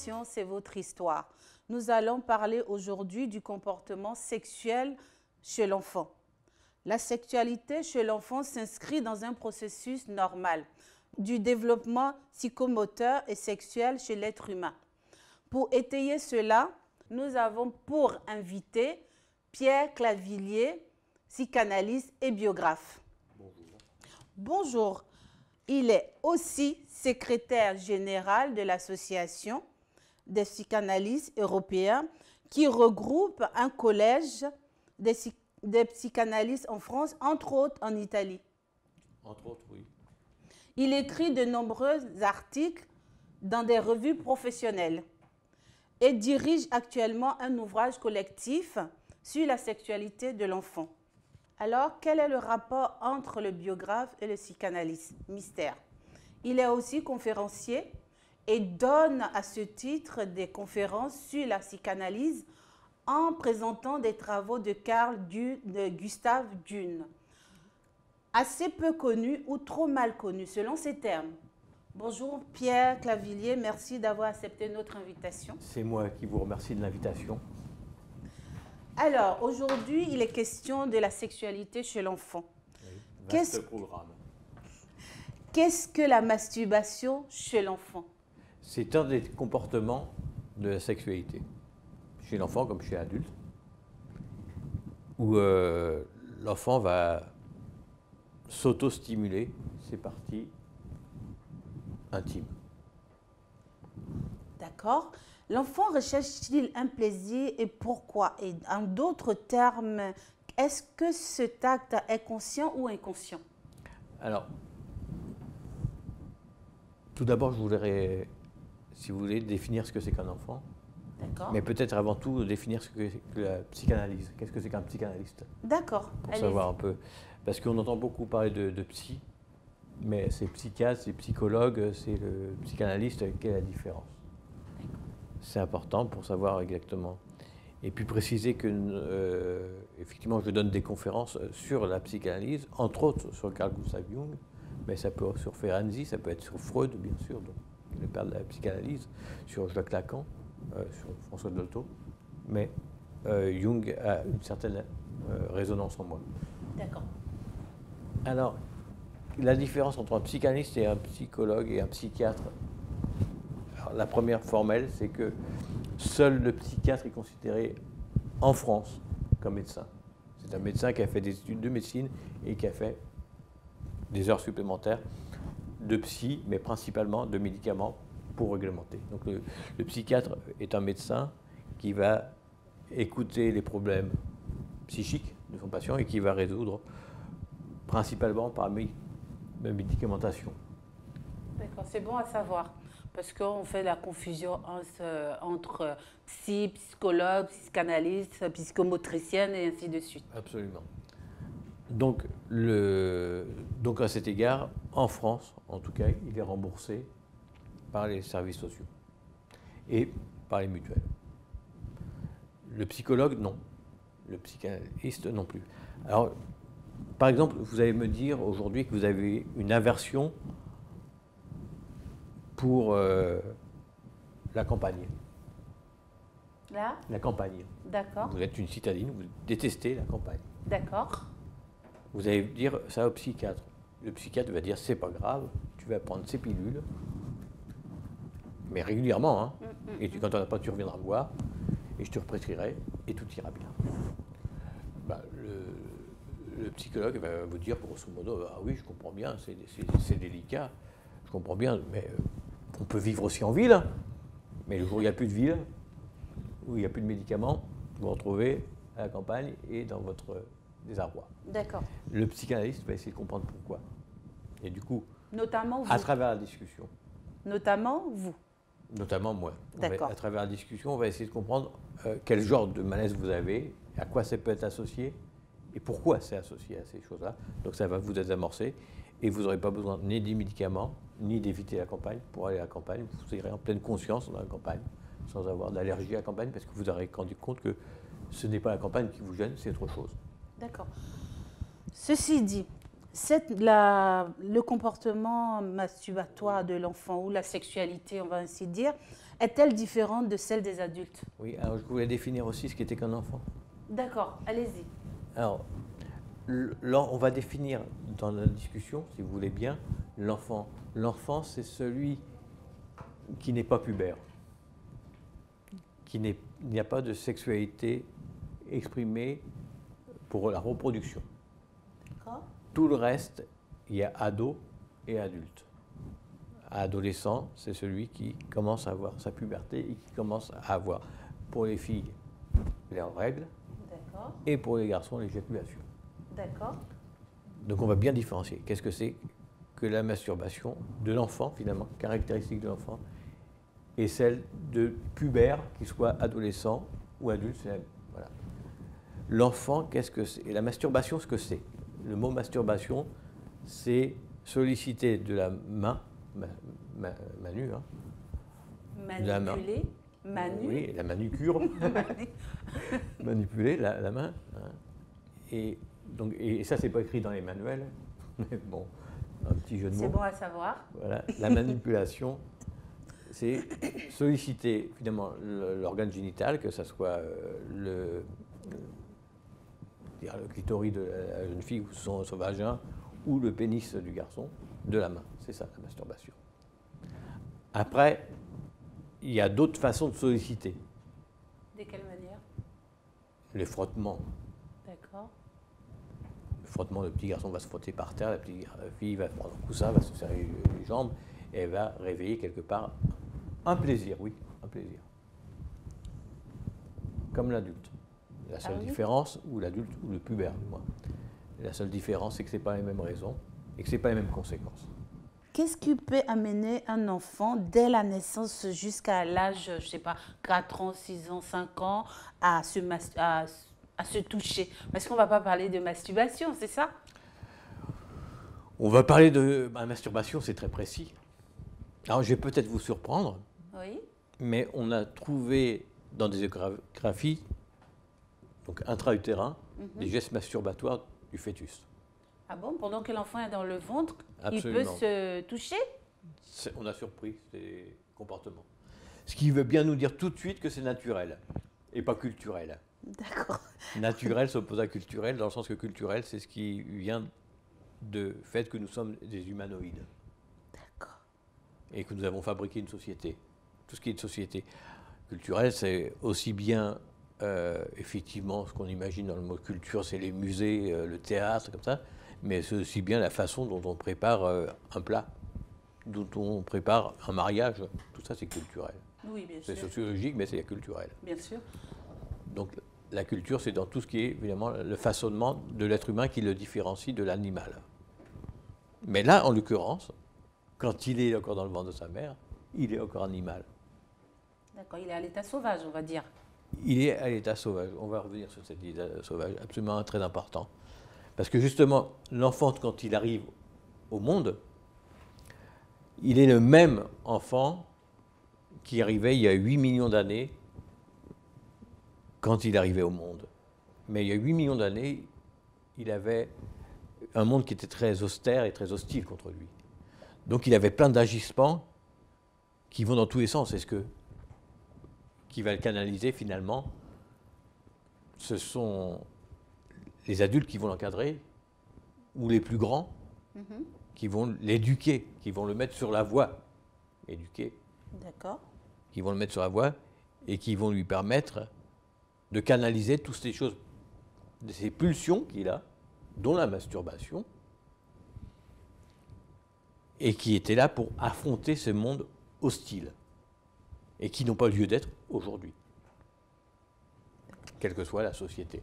émission, c'est votre histoire. Nous allons parler aujourd'hui du comportement sexuel chez l'enfant. La sexualité chez l'enfant s'inscrit dans un processus normal du développement psychomoteur et sexuel chez l'être humain. Pour étayer cela, nous avons pour invité Pierre Clavillier, psychanalyste et biographe. Bonjour. Bonjour. Il est aussi secrétaire général de l'Association des psychanalystes européens qui regroupe un collège des psychanalystes en France, entre autres en Italie. Entre autres, oui. Il écrit de nombreux articles dans des revues professionnelles et dirige actuellement un ouvrage collectif sur la sexualité de l'enfant. Alors, quel est le rapport entre le biographe et le psychanalyste? Mystère. Il est aussi conférencier et donne à ce titre des conférences sur la psychanalyse en présentant des travaux de Gustave Jung, assez peu connu ou trop mal connu selon ses termes. Bonjour Pierre Clavillier, merci d'avoir accepté notre invitation. C'est moi qui vous remercie de l'invitation. Alors, aujourd'hui, il est question de la sexualité chez l'enfant. Oui, vaste programme. Qu'est-ce que la masturbation chez l'enfant? C'est un des comportements de la sexualité, chez l'enfant comme chez l'adulte, où l'enfant va s'auto-stimuler ses parties intimes. D'accord. L'enfant recherche-t-il un plaisir et pourquoi? Et en d'autres termes, est-ce que cet acte est conscient ou inconscient? Alors, tout d'abord, je voudrais, si vous voulez, définir ce que c'est qu'un enfant. D'accord. Mais peut-être avant tout définir ce que la psychanalyse. Qu'est-ce que c'est qu'un psychanalyste? D'accord. Pour savoir un peu. Parce qu'on entend beaucoup parler de psy, mais c'est psychiatre, c'est psychologue, c'est le psychanalyste. Quelle est la différence? C'est important pour savoir exactement. Et puis préciser que, effectivement, je donne des conférences sur la psychanalyse, entre autres sur Carl Gustav Jung, mais ça peut être sur Ferenczi, ça peut être sur Freud, bien sûr, donc, le père de la psychanalyse, sur Jacques Lacan, sur François Dolto, mais Jung a une certaine résonance en moi. D'accord. Alors, la différence entre un psychanalyste et un psychologue et un psychiatre, alors, la première formelle, c'est que seul le psychiatre est considéré en France comme médecin. C'est un médecin qui a fait des études de médecine et qui a fait des heures supplémentaires de psy, mais principalement de médicaments pour réglementer. Donc le psychiatre est un médecin qui va écouter les problèmes psychiques de son patient et qui va résoudre principalement par médicamentation. D'accord, c'est bon à savoir. Parce qu'on fait la confusion entre psychologue, psychanalyste, psychomotricienne et ainsi de suite. Absolument. Donc à cet égard, en France, en tout cas, il est remboursé par les services sociaux et par les mutuelles. Le psychologue, non. Le psychanalyste, non plus. Alors, par exemple, vous allez me dire aujourd'hui que vous avez une aversion pour la campagne. Là? La campagne. D'accord. Vous êtes une citadine, vous détestez la campagne. D'accord. Vous allez dire ça au psychiatre. Le psychiatre va dire c'est pas grave, tu vas prendre ces pilules, mais régulièrement, hein. Et quand on n'a pas, tu reviendras me voir, et je te represcrirai, et tout ira bien. Bah, le psychologue va vous dire grosso modo, ah oui, je comprends bien, c'est délicat, je comprends bien, mais on peut vivre aussi en ville, mais le jour où il n'y a plus de ville, où il n'y a plus de médicaments, vous vous retrouvez à la campagne et dans votre désarroi. D'accord. Le psychanalyste va essayer de comprendre pourquoi. Et du coup, notamment vous. À travers la discussion. Notamment vous. Notamment moi. D'accord. À travers la discussion, on va essayer de comprendre quel genre de malaise vous avez, à quoi ça peut être associé et pourquoi c'est associé à ces choses-là. Donc ça va vous désamorcer et vous n'aurez pas besoin ni des médicaments, ni d'éviter la campagne. Pour aller à la campagne, vous irez en pleine conscience dans la campagne, sans avoir d'allergie à la campagne, parce que vous aurez rendu compte que ce n'est pas la campagne qui vous gêne, c'est autre chose. D'accord. Ceci dit, Le comportement masturbatoire de l'enfant ou la sexualité, on va ainsi dire, est-elle différente de celle des adultes? Oui, alors je voulais définir aussi ce qu'était qu'un enfant. D'accord, allez-y. Alors, on va définir dans la discussion, si vous voulez bien, l'enfant. L'enfant, c'est celui qui n'est pas pubère, il n'y a pas de sexualité exprimée pour la reproduction. D'accord. Tout le reste, il y a ado et adulte. Adolescent, c'est celui qui commence à avoir sa puberté et qui commence à avoir, pour les filles, leurs règles, et pour les garçons, l'éjaculation. D'accord. Donc on va bien différencier. Qu'est-ce que c'est que la masturbation de l'enfant, finalement, caractéristique de l'enfant, et celle de pubère, qu'il soit adolescent ou adulte. Voilà. L'enfant, qu'est-ce que c'est? Et la masturbation, ce que c'est? Le mot masturbation, c'est solliciter de la main, manu, hein, manipuler, manu. Oui, la manucure, manipuler la main. Hein. Et ça, c'est pas écrit dans les manuels, mais bon, un petit jeu de mots. C'est bon à savoir. Voilà, la manipulation, c'est solliciter finalement l'organe génital, que ce soit le clitoris de la jeune fille ou son vagin, ou le pénis du garçon, de la main. C'est ça, la masturbation. Après, il y a d'autres façons de solliciter. De quelle manière? Les frottements. D'accord. Le frottement, le petit garçon va se frotter par terre, la petite fille va prendre un coussin, va se serrer les jambes, et elle va réveiller quelque part un plaisir, oui, un plaisir. Comme l'adulte. La seule différence, ou l'adulte, ou le pubère, moi. La seule différence, c'est que ce n'est pas les mêmes raisons, et que ce n'est pas les mêmes conséquences. Qu'est-ce qui peut amener un enfant, dès la naissance jusqu'à l'âge, je ne sais pas, 4 ans, 6 ans, 5 ans, à se toucher? Parce qu'on ne va pas parler de masturbation, c'est ça? On va parler de masturbation, c'est très précis. Alors, je vais peut-être vous surprendre, oui, mais on a trouvé dans des échographies, donc intra-utérin, des gestes masturbatoires du fœtus. Ah bon? Pendant que l'enfant est dans le ventre, Absolument. il peut se toucher? On a surpris ces comportements. Ce qui veut bien nous dire tout de suite que c'est naturel et pas culturel. D'accord. Naturel s'oppose à culturel, dans le sens que culturel, c'est ce qui vient du fait que nous sommes des humanoïdes. D'accord. Et que nous avons fabriqué une société. Tout ce qui est de société. Culturel, c'est aussi bien, effectivement, ce qu'on imagine dans le mot culture, c'est les musées, le théâtre, comme ça, mais c'est aussi bien la façon dont on prépare un plat, dont on prépare un mariage. Tout ça, c'est culturel. Oui, bien sûr. C'est sociologique, mais c'est culturel. Bien sûr. Donc, la culture, c'est dans tout ce qui est, évidemment, le façonnement de l'être humain qui le différencie de l'animal. Mais là, en l'occurrence, quand il est encore dans le ventre de sa mère, il est encore animal. D'accord, il est à l'état sauvage, on va dire. Il est à l'état sauvage. On va revenir sur cet état sauvage, absolument très important. Parce que justement, l'enfant, quand il arrive au monde, il est le même enfant qui arrivait il y a 8 millions d'années quand il arrivait au monde. Mais il y a 8 millions d'années, il avait un monde qui était très austère et très hostile contre lui. Donc il avait plein d'agissements qui vont dans tous les sens. Est-ce que qui va le canaliser finalement, ce sont les adultes qui vont l'encadrer, ou les plus grands, qui vont l'éduquer, qui vont le mettre sur la voie, éduquer, qui vont le mettre sur la voie, et qui vont lui permettre de canaliser toutes ces choses, ces pulsions qu'il a, dont la masturbation, et qui étaient là pour affronter ce monde hostile, et qui n'ont pas lieu d'être aujourd'hui, quelle que soit la société.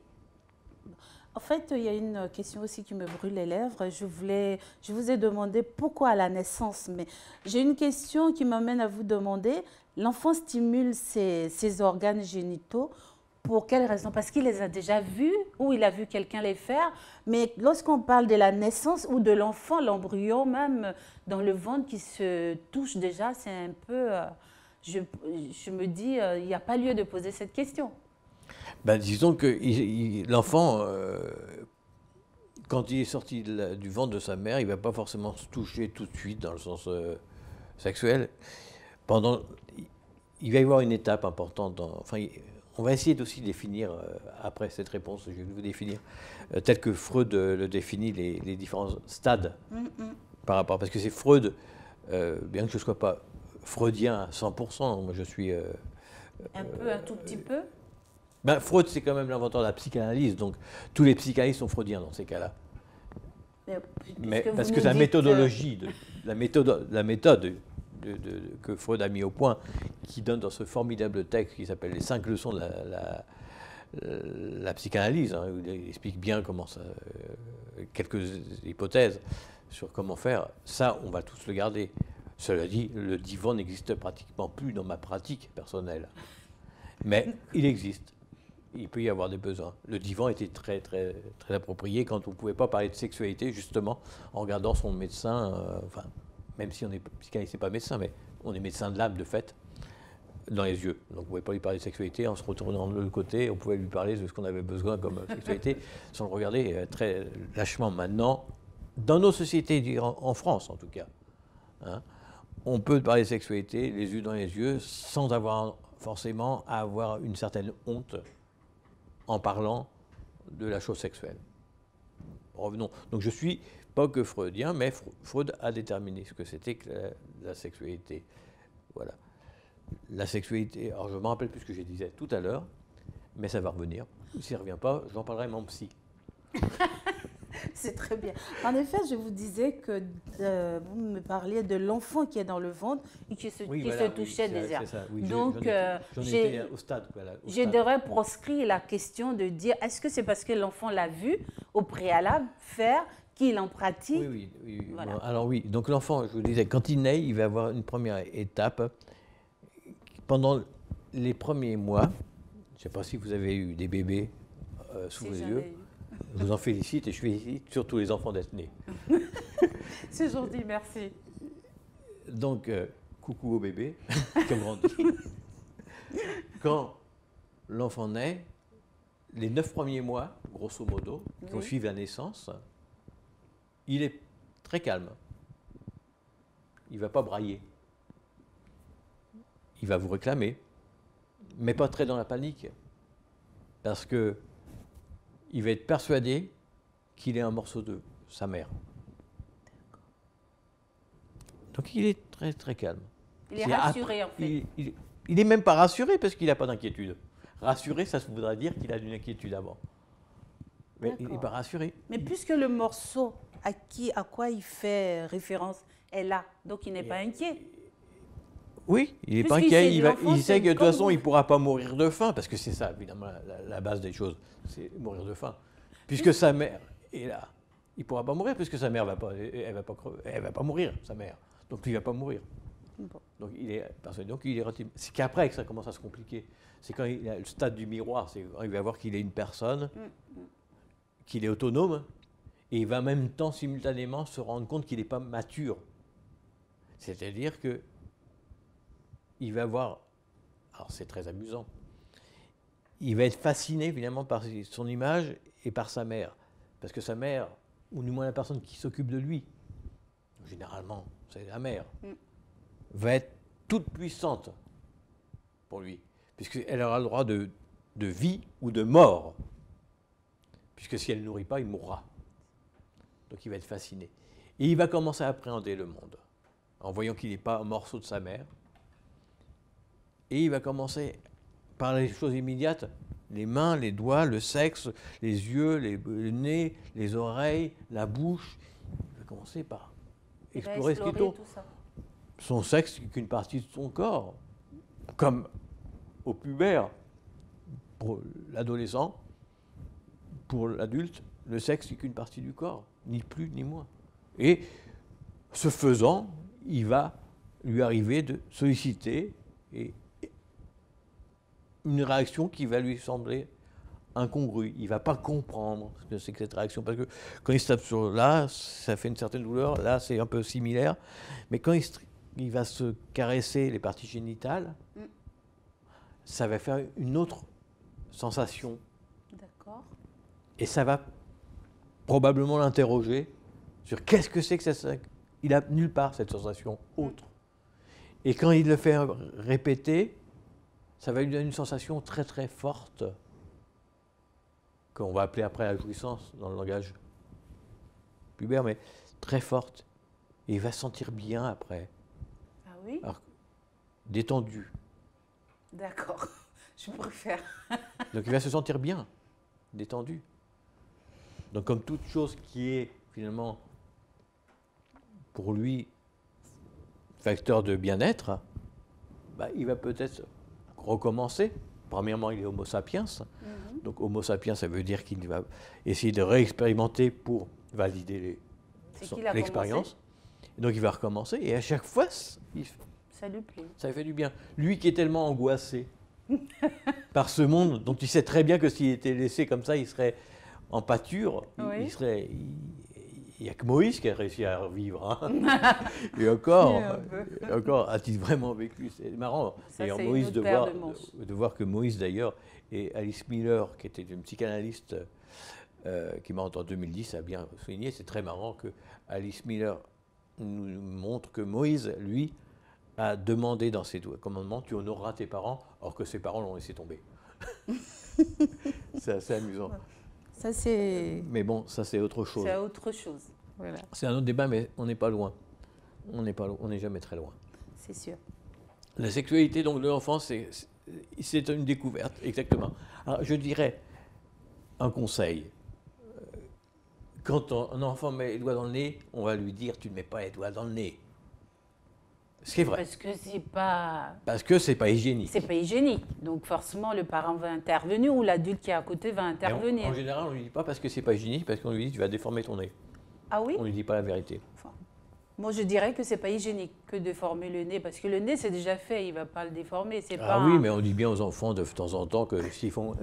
En fait, il y a une question aussi qui me brûle les lèvres. Je vous ai demandé pourquoi à la naissance, mais j'ai une question qui m'amène à vous demander, l'enfant stimule ses organes génitaux, pour quelle raison? Parce qu'il les a déjà vus, ou il a vu quelqu'un les faire, mais lorsqu'on parle de la naissance ou de l'enfant, l'embryon même, dans le ventre qui se touche déjà, c'est un peu... je me dis, il n'y a pas lieu de poser cette question. Ben, disons que l'enfant, quand il est sorti du ventre de sa mère, il ne va pas forcément se toucher tout de suite dans le sens sexuel. Il va y avoir une étape importante. On va essayer aussi de définir, après cette réponse, je vais vous définir, tel que Freud le définit, les différents stades par rapport. Parce que c'est Freud, bien que je ne sois pas freudien à 100%, moi je suis... un tout petit peu. Ben, Freud, c'est quand même l'inventeur de la psychanalyse, donc tous les psychanalystes sont freudiens dans ces cas-là. Mais parce que la méthodologie, la méthode que Freud a mis au point, qui donne dans ce formidable texte qui s'appelle Les 5 leçons de la psychanalyse, hein, où il explique bien comment ça, quelques hypothèses sur comment faire, ça, on va tous le garder. Cela dit, le divan n'existe pratiquement plus dans ma pratique personnelle. Mais il existe. Il peut y avoir des besoins. Le divan était très, très, très approprié quand on ne pouvait pas parler de sexualité, justement, en regardant son médecin, même si on est psychanalyste, c'est pas médecin, mais on est médecin de l'âme, de fait, dans les yeux. Donc on ne pouvait pas lui parler de sexualité en se retournant de l'autre côté, on pouvait lui parler de ce qu'on avait besoin comme sexualité, sans le regarder très lâchement. Maintenant, dans nos sociétés, en France en tout cas, hein, on peut parler de sexualité, les yeux dans les yeux, sans avoir forcément à avoir une certaine honte en parlant de la chose sexuelle. Revenons. Donc je ne suis pas que freudien, mais Freud a déterminé ce que c'était que la sexualité. Voilà. La sexualité, alors je ne me rappelle plus ce que je disais tout à l'heure, mais ça va revenir. S'il ne revient pas, j'en parlerai à mon psy. C'est très bien. En effet, je vous disais que vous me parliez de l'enfant qui est dans le ventre et qui se touchait déjà. Oui, donc, j'en étais au stade. Je devrais proscrire la question de dire est-ce que c'est parce que l'enfant l'a vu au préalable faire qu'il en pratique? Oui. Voilà. Bon, alors oui, donc l'enfant, je vous disais, quand il naît, il va avoir une première étape. Pendant les premiers mois, je ne sais pas si vous avez eu des bébés sous vos yeux. Je vous en félicite et je félicite surtout les enfants d'être nés. C'est gentil, merci. Donc, coucou au bébé, comme on dit. Quand l'enfant naît, les 9 premiers mois, grosso modo, qui suivent la naissance, il est très calme. Il ne va pas brailler. Il va vous réclamer, mais pas très dans la panique. Parce que il va être persuadé qu'il est un morceau de sa mère. Donc il est très très calme. Il est rassuré en fait. Il n'est même pas rassuré parce qu'il n'a pas d'inquiétude. Rassuré, ça voudrait dire qu'il a une inquiétude avant. Mais il n'est pas rassuré. Mais puisque le morceau à quoi il fait référence est là, donc il n'est pas inquiet. Oui, il n'est pas inquiet. Il sait que de toute façon, il ne pourra pas mourir de faim, parce que c'est ça, évidemment, la base des choses, c'est mourir de faim. Puisque sa mère est là, il ne pourra pas mourir, puisque sa mère elle va pas mourir, sa mère. Donc il ne va pas mourir. Bon. Donc il est relativement. C'est qu'après que ça commence à se compliquer. C'est quand il a le stade du miroir, c'est quand il va voir qu'il est une personne, qu'il est autonome, et il va en même temps, simultanément, se rendre compte qu'il n'est pas mature. C'est-à-dire que il va voir, alors c'est très amusant, il va être fasciné évidemment par son image et par sa mère. Parce que sa mère, ou du moins la personne qui s'occupe de lui, généralement c'est la mère, va être toute puissante pour lui. Puisqu'elle aura le droit de vie ou de mort. Puisque si elle ne nourrit pas, il mourra. Donc il va être fasciné. Et il va commencer à appréhender le monde, en voyant qu'il n'est pas un morceau de sa mère. Et il va commencer par les choses immédiates, les mains, les doigts, le sexe, les yeux, le nez, les oreilles, la bouche. Il va commencer par explorer ce qui tourne. Son sexe n'est qu'une partie de son corps, comme au pubère, pour l'adolescent, pour l'adulte, le sexe n'est qu'une partie du corps, ni plus ni moins. Et ce faisant, il va lui arriver de solliciter une réaction qui va lui sembler incongrue. Il ne va pas comprendre ce que c'est que cette réaction. Parce que quand il se tape sur là, ça fait une certaine douleur. Là, c'est un peu similaire. Mais quand il va se caresser les parties génitales, ça va faire une autre sensation. D'accord. Et ça va probablement l'interroger sur qu'est-ce que c'est que ça. Il n'a nulle part cette sensation autre. Et quand il le fait répéter, ça va lui donner une sensation très très forte, qu'on va appeler après la jouissance dans le langage pubère, mais très forte. Et il va se sentir bien après. Ah oui? Alors, détendu. D'accord, je préfère. Donc il va se sentir bien, détendu. Donc comme toute chose qui est finalement pour lui facteur de bien-être, bah, il va peut-être recommencer. Premièrement, il est Homo sapiens. Donc Homo sapiens, ça veut dire qu'il va essayer de réexpérimenter pour valider l'expérience. Donc il va recommencer et à chaque fois, ça lui plaît. Ça lui fait du bien. Lui qui est tellement angoissé par ce monde dont il sait très bien que s'il était laissé comme ça, il serait en pâture. Oui. Il n'y a que Moïse qui a réussi à revivre. Hein. Et encore a-t-il vraiment vécu? C'est marrant. D'ailleurs, Moïse, de voir que Moïse, d'ailleurs, et Alice Miller, qui était une psychanalyste qui est morte en 2010, a bien souligné, c'est très marrant que Alice Miller nous montre que Moïse, lui, a demandé dans ses commandements, tu honoreras tes parents, alors que ses parents l'ont laissé tomber. C'est assez amusant. Ça, c'est... Mais bon, ça c'est autre chose. C'est autre chose. Voilà. C'est un autre débat, mais on n'est pas loin. On n'est jamais très loin. C'est sûr. La sexualité donc, de l'enfant, c'est une découverte, exactement. Alors, je dirais un conseil. Quand un enfant met les doigts dans le nez, on va lui dire, tu ne mets pas les doigts dans le nez. Ce qui est vrai. Parce que c'est pas... Parce que c'est pas hygiénique. C'est pas hygiénique. Donc forcément, le parent va intervenir ou l'adulte qui est à côté va intervenir. En général, on ne lui dit pas parce que c'est pas hygiénique, parce qu'on lui dit tu vas déformer ton nez. Ah oui? On ne lui dit pas la vérité. Enfin, moi, je dirais que c'est pas hygiénique que de déformer le nez, parce que le nez, c'est déjà fait, il va pas le déformer. C'est pas oui, mais on dit bien aux enfants de temps en temps que s'ils font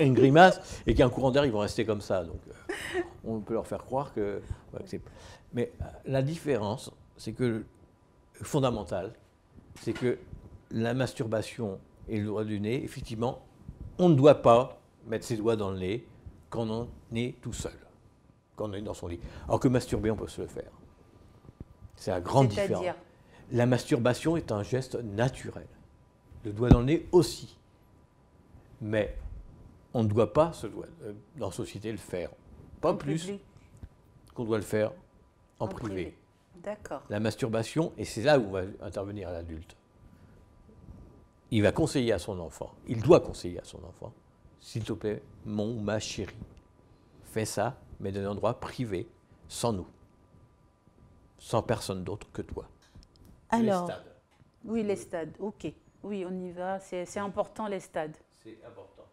une grimace et qu'il y a un courant d'air, ils vont rester comme ça. Donc, on peut leur faire croire que... Mais la différence, c'est que fondamentale, c'est que la masturbation et le doigt du nez, effectivement, on ne doit pas mettre ses doigts dans le nez quand on est tout seul, quand on est dans son lit. Alors que masturber, on peut se le faire. C'est la grande différence. La masturbation est un geste naturel. Le doigt dans le nez aussi. Mais on ne doit pas, dans la société, le faire. Pas plus qu'on doit le faire en privé. D'accord. La masturbation, et c'est là où va intervenir l'adulte. Il va conseiller à son enfant, il doit conseiller à son enfant, s'il te plaît, mon ou ma chérie, fais ça, mais dans un endroit privé, sans nous, sans personne d'autre que toi. Alors, les stades. Oui, les stades, ok. Oui, on y va, c'est important les stades. C'est important.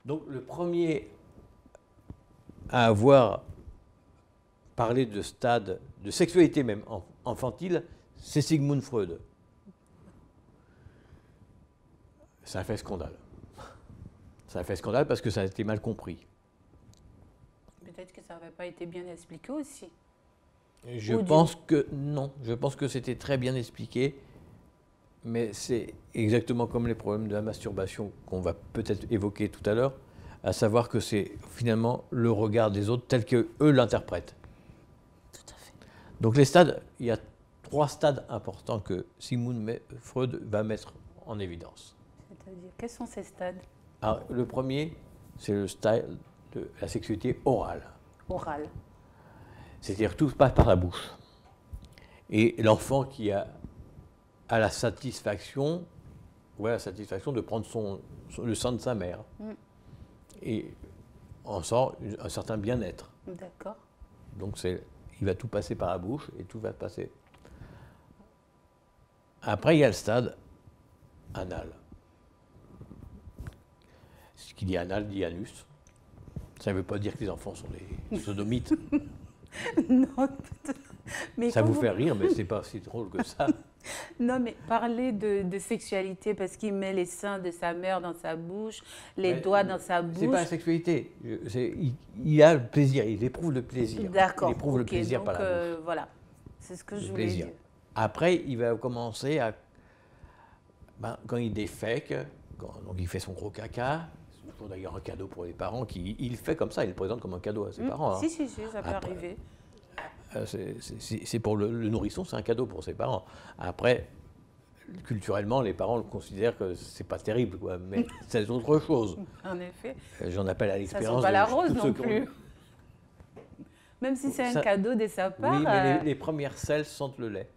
Donc le premier à avoir parler de stade, de sexualité même infantile, c'est Sigmund Freud. Ça a fait scandale. Ça a fait scandale parce que ça a été mal compris. Peut-être que ça n'avait pas été bien expliqué aussi. Je pense que non. Je pense que c'était très bien expliqué, mais c'est exactement comme les problèmes de la masturbation qu'on va peut-être évoquer tout à l'heure, à savoir que c'est finalement le regard des autres tel qu'eux l'interprètent. Donc les stades, il y a 3 stades importants que Sigmund Freud va mettre en évidence. C'est-à-dire, quels sont ces stades? Alors, le premier, c'est le stade de la sexualité orale. Orale. C'est-à-dire tout passe par la bouche. Et l'enfant qui a la satisfaction de prendre le sein de sa mère. Et en sort un certain bien-être. D'accord. Donc il va tout passer par la bouche et tout va passer. Après, il y a le stade anal. Ce qui dit anal dit anus. Ça ne veut pas dire que les enfants sont des sodomites. Non, mais ça vous fait rire, mais ce n'est pas si drôle que ça. Non, mais parler de sexualité parce qu'il met les seins de sa mère dans sa bouche, les doigts dans sa bouche. C'est pas la sexualité. Il a le plaisir, il éprouve le plaisir. D'accord. Il éprouve le plaisir par la bouche. Voilà, c'est ce que je voulais dire. Après, il va commencer à... quand il défèque, donc il fait son gros caca, toujours d'ailleurs un cadeau pour les parents, il fait comme ça, il le présente comme un cadeau à ses parents. Si, si, si, ça peut arriver. C'est pour le nourrisson, c'est un cadeau pour ses parents. Après, culturellement, les parents le considèrent que c'est pas terrible, quoi, mais c'est autre chose. En effet. J'en appelle à l'expérience. Ça sent pas la de rose tous non ceux qui plus. Même si c'est un cadeau de sa part. Oui, mais les premières selles sentent le lait.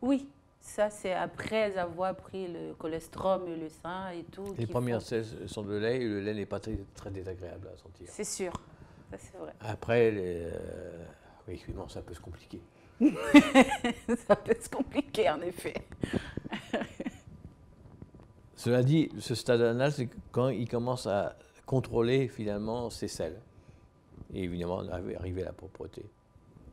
Oui, ça c'est après avoir pris le cholestérol et le sein et tout. Les premières selles sentent le lait et le lait n'est pas très, très désagréable à sentir. C'est sûr, ça c'est vrai. Après, oui, non, ça peut se compliquer. Ça peut se compliquer en effet. Cela dit, ce stade anal, c'est quand il commence à contrôler finalement ses selles. Et évidemment, arriver à la propreté.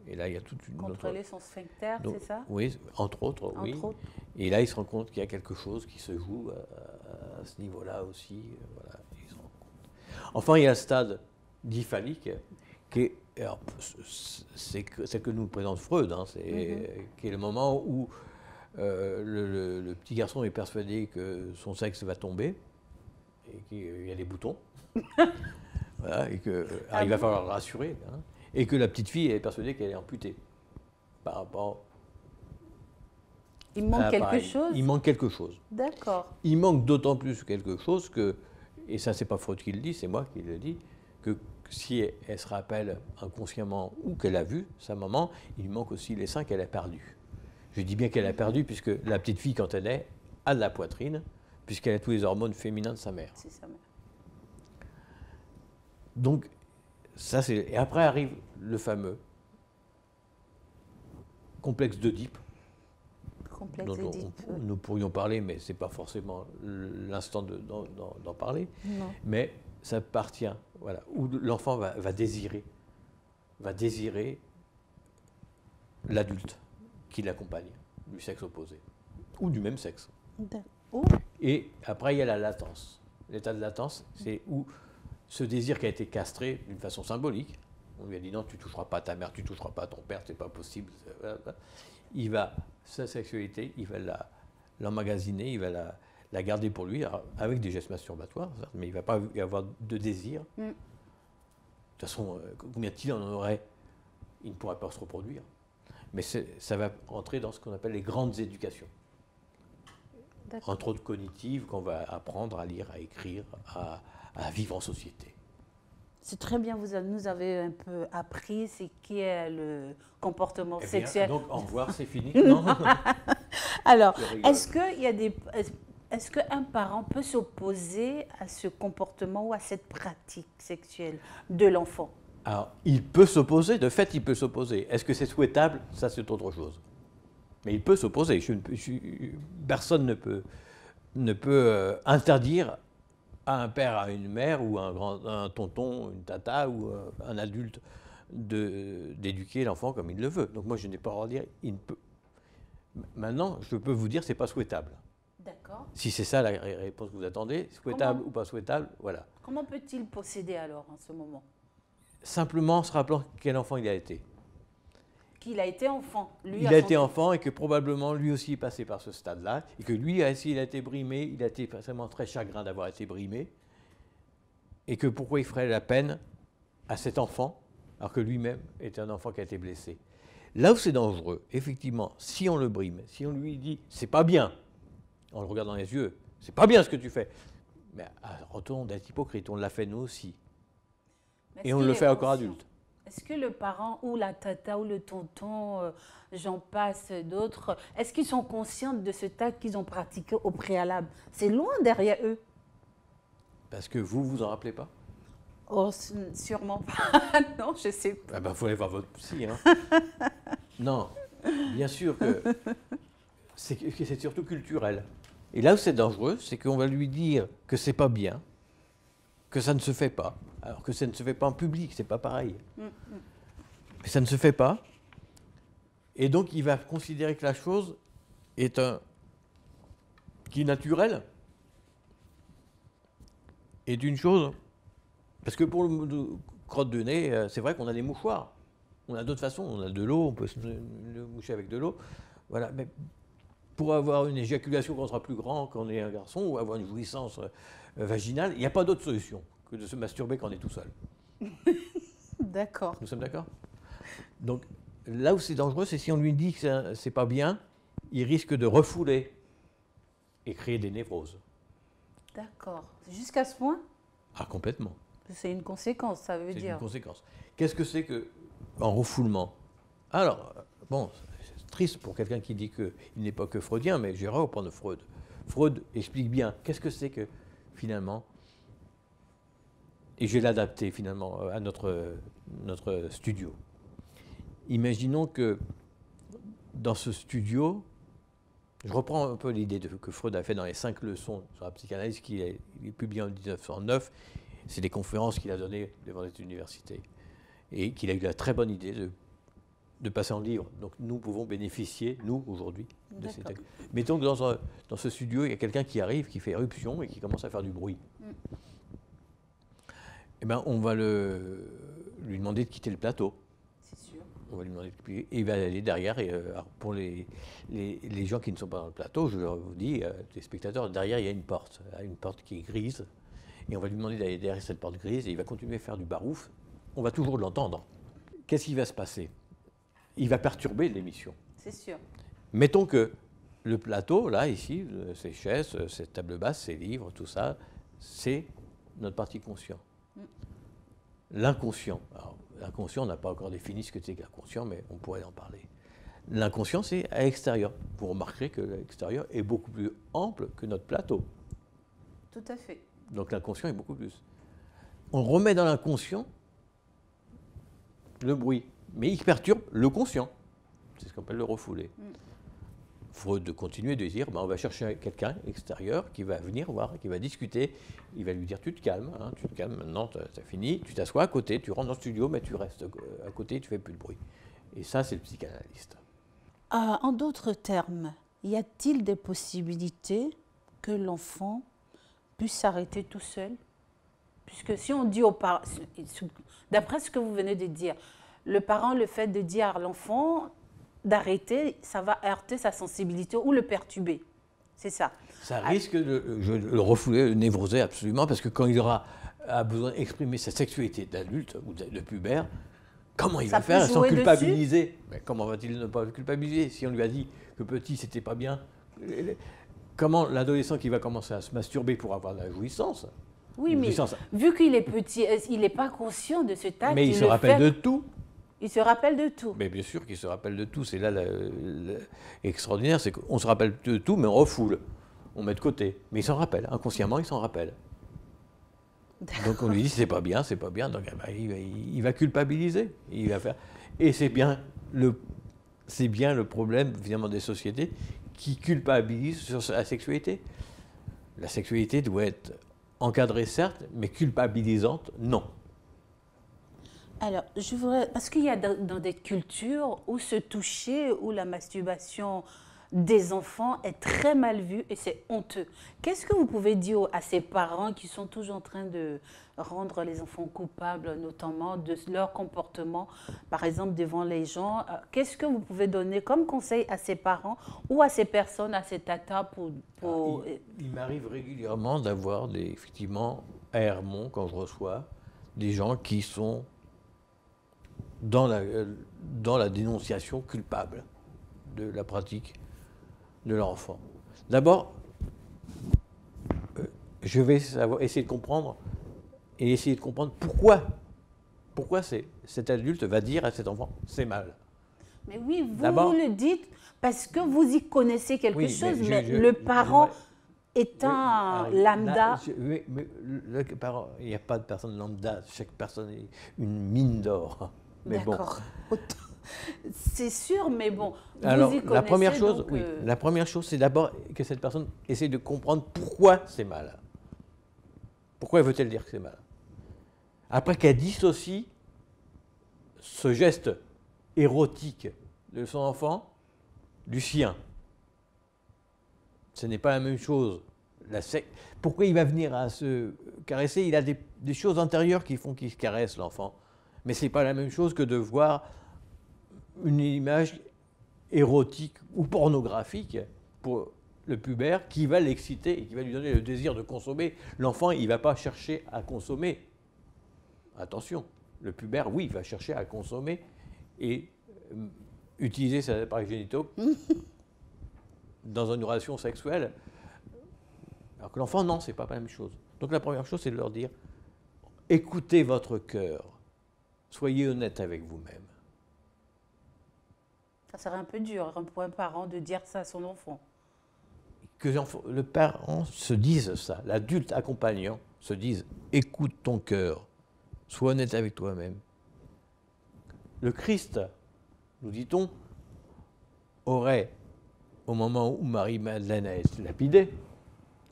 Et là, il y a toute une Contrôler son sphincter, c'est ça? Oui, entre autres, oui. Autres. Et là, il se rend compte qu'il y a quelque chose qui se joue à ce niveau-là aussi. Voilà, il se rend compte. Enfin, il y a le stade diphalique, qui est, c'est que nous présente Freud, hein, qui est le moment où le petit garçon est persuadé que son sexe va tomber, et qu'il y a des boutons. Voilà, et que, il va falloir le rassurer, hein, et que la petite fille est persuadée qu'elle est amputée par rapport. Il manque quelque chose. Il manque quelque chose. D'accord. Il manque d'autant plus quelque chose que, et ça c'est pas Freud qui le dit, c'est moi qui le dis, que si elle se rappelle inconsciemment ou qu'elle a vu sa maman, il manque aussi les seins qu'elle a perdus. Je dis bien qu'elle a perdu puisque la petite fille quand elle naît a de la poitrine, puisqu'elle a tous les hormones féminins de sa mère. C'est sa mère. Donc, ça c'est. Et après arrive le fameux complexe d'Oedipe. Complexe d'Oedipe. Nous pourrions parler, mais ce n'est pas forcément l'instant d'en parler. Non. Mais ça appartient, voilà, où l'enfant va désirer l'adulte qui l'accompagne, du sexe opposé, ou du même sexe. Et après, il y a la latence. L'état de latence, c'est où ce désir qui a été castré d'une façon symbolique, on lui a dit non, tu ne toucheras pas à ta mère, tu ne toucheras pas à ton père, c'est pas possible. Sa sexualité, il va l'emmagasiner, il va la garder pour lui, avec des gestes masturbatoires, mais il ne va pas y avoir de désir. De toute façon, combien il en aurait, il ne pourrait pas se reproduire. Mais ça va entrer dans ce qu'on appelle les grandes éducations. Entre autres cognitives, qu'on va apprendre à lire, à écrire, à vivre en société. C'est très bien, vous nous avez un peu appris ce qui est le comportement sexuel. Donc, au revoir, c'est fini. Non. Alors, est-ce qu'un parent peut s'opposer à ce comportement ou à cette pratique sexuelle de l'enfant? Alors, il peut s'opposer, de fait, il peut s'opposer. Est-ce que c'est souhaitable? Ça, c'est autre chose. Mais il peut s'opposer. Personne ne peut interdire à un père, à une mère, ou un tonton, une tata, ou un adulte d'éduquer l'enfant comme il le veut. Donc moi, je n'ai pas à dire, il ne peut. Maintenant, je peux vous dire, c'est pas souhaitable. D'accord. Si c'est ça la réponse que vous attendez, souhaitable ou pas souhaitable, voilà. Comment peut-il posséder alors en ce moment? Simplement en se rappelant quel enfant il a été. Qu'il a été enfant. Il a été enfant et que probablement lui aussi est passé par ce stade-là et que lui, s'il a été brimé, il a été forcément très chagrin d'avoir été brimé et que pourquoi il ferait la peine à cet enfant alors que lui-même était un enfant qui a été blessé. Là où c'est dangereux, effectivement, si on le brime, si on lui dit c'est pas bien, on le regarde dans les yeux, c'est pas bien ce que tu fais, mais retournons d'être hypocrite, on l'a fait nous aussi. Et on le fait encore adulte. Est-ce que le parent ou la tata ou le tonton, j'en passe d'autres, est-ce qu'ils sont conscients de ce acte qu'ils ont pratiqué au préalable? C'est loin derrière eux. Parce que vous vous en rappelez pas? Oh, sûrement pas. Non, je sais pas. Ah ben, faut aller voir votre psy. Hein. Non, bien sûr que c'est surtout culturel. Et là où c'est dangereux, c'est qu'on va lui dire que c'est pas bien, que ça ne se fait pas. Alors que ça ne se fait pas en public, c'est pas pareil. Mais ça ne se fait pas. Et donc, il va considérer que la chose est qui est naturelle. Est une chose. Parce que pour le crotte de nez, c'est vrai qu'on a des mouchoirs. On a d'autres façons. On a de l'eau, on peut se le moucher avec de l'eau. Voilà. Mais pour avoir une éjaculation quand on sera plus grand, quand on est un garçon, ou avoir une jouissance vaginale, il n'y a pas d'autre solution que de se masturber quand on est tout seul. D'accord. Nous sommes d'accord? Donc, là où c'est dangereux, c'est si on lui dit que c'est pas bien, il risque de refouler et créer des névroses. D'accord. Jusqu'à ce point? Ah, complètement. C'est une conséquence, ça veut C'est dire. une conséquence. Qu'est-ce que c'est qu'un refoulement? Alors, bon, c'est triste pour quelqu'un qui dit qu'il n'est pas que freudien, mais j'irai reprendre Freud. Freud explique bien qu'est-ce que c'est que, finalement, et je vais l'adapter finalement à notre studio. Imaginons que dans ce studio, je reprends un peu l'idée que Freud a fait dans les 5 leçons sur la psychanalyse qu'il a publié en 1909. C'est des conférences qu'il a données devant les universités. Et qu'il a eu la très bonne idée de passer en livre. Donc nous pouvons bénéficier, nous, aujourd'hui, de ces textes. Mettons que dans ce studio, il y a quelqu'un qui arrive, qui fait éruption et qui commence à faire du bruit. Eh bien, on va lui demander de quitter le plateau. C'est sûr. On va lui demander et il va aller derrière. Et, pour les gens qui ne sont pas dans le plateau, je leur dis, les spectateurs, derrière, il y a une porte qui est grise. Et on va lui demander d'aller derrière cette porte grise et il va continuer à faire du barouf. On va toujours l'entendre. Qu'est-ce qui va se passer? Il va perturber l'émission. C'est sûr. Mettons que le plateau, là, ici, ces chaises, cette table basse, ces livres, tout ça, c'est notre partie consciente. L'inconscient. Alors, l'inconscient, on n'a pas encore défini ce que c'est que l'inconscient, mais on pourrait en parler. L'inconscient, c'est à l'extérieur. Vous remarquerez que l'extérieur est beaucoup plus ample que notre plateau. Tout à fait. Donc l'inconscient est beaucoup plus. On remet dans l'inconscient le bruit, mais il perturbe le conscient. C'est ce qu'on appelle le refoulé. Freud de continuer de dire, on va chercher quelqu'un extérieur qui va venir voir, qui va discuter, il va lui dire tu te calmes, maintenant t'as fini, tu t'assois à côté, tu rentres dans le studio, mais tu restes à côté, tu fais plus de bruit. Et ça, c'est le psychanalyste. En d'autres termes, y a-t-il des possibilités que l'enfant puisse s'arrêter tout seul? Puisque si on dit aux parents, d'après ce que vous venez de dire, le parent, le fait de dire à l'enfant d'arrêter, ça va heurter sa sensibilité ou le perturber. C'est ça. Ça risque de le refouler, le névroser absolument, parce que quand il aura besoin d'exprimer sa sexualité d'adulte ou de pubère, comment il va faire sans culpabiliser? Mais comment va-t-il ne pas culpabiliser si on lui a dit que petit, c'était pas bien? Comment l'adolescent qui va commencer à se masturber pour avoir de la jouissance? Oui, mais vu qu'il est petit, il n'est pas conscient de ce acte. Mais il se rappelle de tout. Il se rappelle de tout. Mais bien sûr qu'il se rappelle de tout. C'est là l'extraordinaire, c'est qu'on se rappelle de tout, mais on refoule. On met de côté. Mais il s'en rappelle. Inconsciemment, il s'en rappelle. Donc on lui dit c'est pas bien. Donc il va culpabiliser. Il va faire. Et c'est bien le problème finalement des sociétés qui culpabilisent sur la sexualité. La sexualité doit être encadrée certes, mais culpabilisante non. Alors, je voudrais, parce qu'il y a dans des cultures où se toucher, où la masturbation des enfants est très mal vue et c'est honteux. Qu'est-ce que vous pouvez dire à ces parents qui sont toujours en train de rendre les enfants coupables, notamment de leur comportement, par exemple devant les gens? Qu'est-ce que vous pouvez donner comme conseil à ces parents ou à ces personnes, à ces tatas pour... Il m'arrive régulièrement d'avoir effectivement, à Hermont, quand je reçois, des gens qui sont dans la dénonciation culpable de la pratique de leur enfant. D'abord, je vais essayer de comprendre pourquoi cet adulte va dire à cet enfant c'est mal. Mais oui, vous le dites parce que vous y connaissez quelque chose, mais le parent étant lambda... mais le parent, il n'y a pas de personne lambda, chaque personne est une mine d'or. D'accord. Bon. C'est sûr, mais bon, alors, vous y connaissez. La première chose, c'est d'abord que cette personne essaie de comprendre pourquoi c'est mal. Pourquoi veut-elle dire que c'est mal? Après qu'elle dissocie ce geste érotique de son enfant du sien. Ce n'est pas la même chose. Pourquoi il va venir à se caresser? Il a des choses intérieures qui font qu'il se caresse, l'enfant. Mais ce n'est pas la même chose que de voir une image érotique ou pornographique pour le pubère qui va l'exciter et qui va lui donner le désir de consommer. L'enfant, il ne va pas chercher à consommer. Attention, le pubère, oui, il va chercher à consommer et utiliser ses appareils génitaux dans une relation sexuelle. Alors que l'enfant, non, ce n'est pas la même chose. Donc la première chose, c'est de leur dire, écoutez votre cœur, soyez honnête avec vous-même. Ça serait un peu dur pour un parent de dire ça à son enfant. Que le parent se dise ça, l'adulte accompagnant se dise, écoute ton cœur, sois honnête avec toi-même. Le Christ, nous dit-on, aurait, au moment où Marie-Madeleine a été lapidée,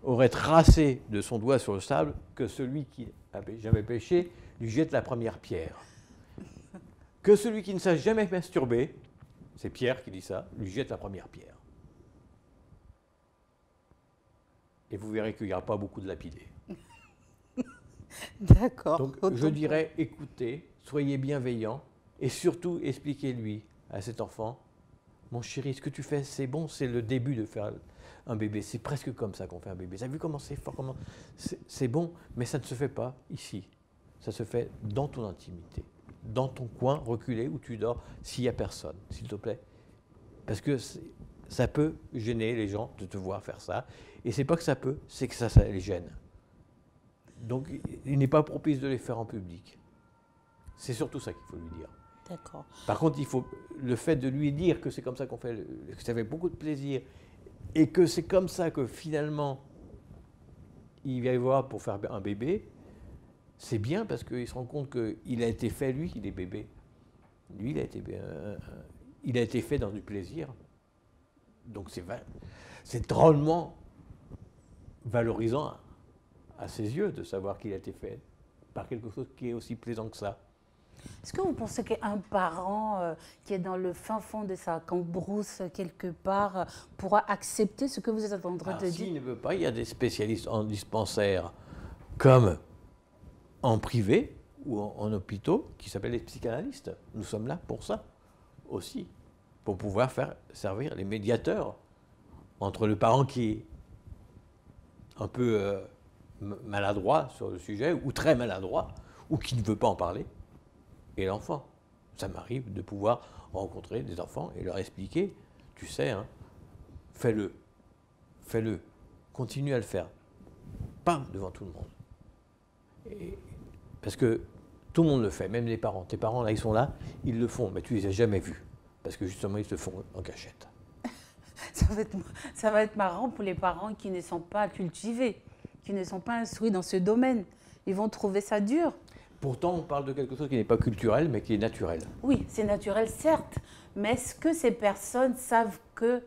aurait tracé de son doigt sur le sable que celui qui n'avait jamais péché lui jette la première pierre. Que celui qui ne s'est jamais masturbé, c'est Pierre qui dit ça, lui jette la première pierre. Et vous verrez qu'il n'y aura pas beaucoup de lapidés. D'accord. Donc je dirais, écoutez, soyez bienveillants et surtout expliquez-lui à cet enfant, mon chéri, ce que tu fais, c'est bon, c'est le début de faire un bébé. C'est presque comme ça qu'on fait un bébé. Vous avez vu comment c'est fort, comment c'est bon, mais ça ne se fait pas ici. Ça se fait dans ton intimité, dans ton coin reculé où tu dors, s'il n'y a personne, s'il te plaît. Parce que ça peut gêner les gens de te voir faire ça. Et c'est pas que ça peut, c'est que ça les gêne. Donc il n'est pas propice de les faire en public. C'est surtout ça qu'il faut lui dire. D'accord. Par contre, il faut le fait de lui dire que c'est comme ça qu'on fait, que ça fait beaucoup de plaisir, et que c'est comme ça que finalement il va y avoir pour faire un bébé, c'est bien parce qu'il se rend compte qu'il a été fait, lui, il est bébé. Lui, il a été fait dans du plaisir. Donc c'est drôlement valorisant à ses yeux de savoir qu'il a été fait par quelque chose qui est aussi plaisant que ça. Est-ce que vous pensez qu'un parent qui est dans le fin fond de sa cambrousse quelque part pourra accepter ce que vous êtes en train de dire? S'il ne veut pas, il y a des spécialistes en dispensaire comme en privé ou en hôpitaux qui s'appellent les psychanalystes. Nous sommes là pour ça aussi, pour pouvoir servir les médiateurs entre le parent qui est un peu maladroit sur le sujet ou très maladroit ou qui ne veut pas en parler et l'enfant. Ça m'arrive de pouvoir rencontrer des enfants et leur expliquer, tu sais, hein, fais-le, continue à le faire, pas devant tout le monde. Parce que tout le monde le fait, même les parents. Tes parents, là, ils sont là, ils le font, mais tu les as jamais vus, parce que justement, ils le font en cachette. Ça va être marrant pour les parents qui ne sont pas cultivés, qui ne sont pas instruits dans ce domaine. Ils vont trouver ça dur. Pourtant, on parle de quelque chose qui n'est pas culturel, mais qui est naturel. Oui, c'est naturel, certes. Mais est-ce que ces personnes savent que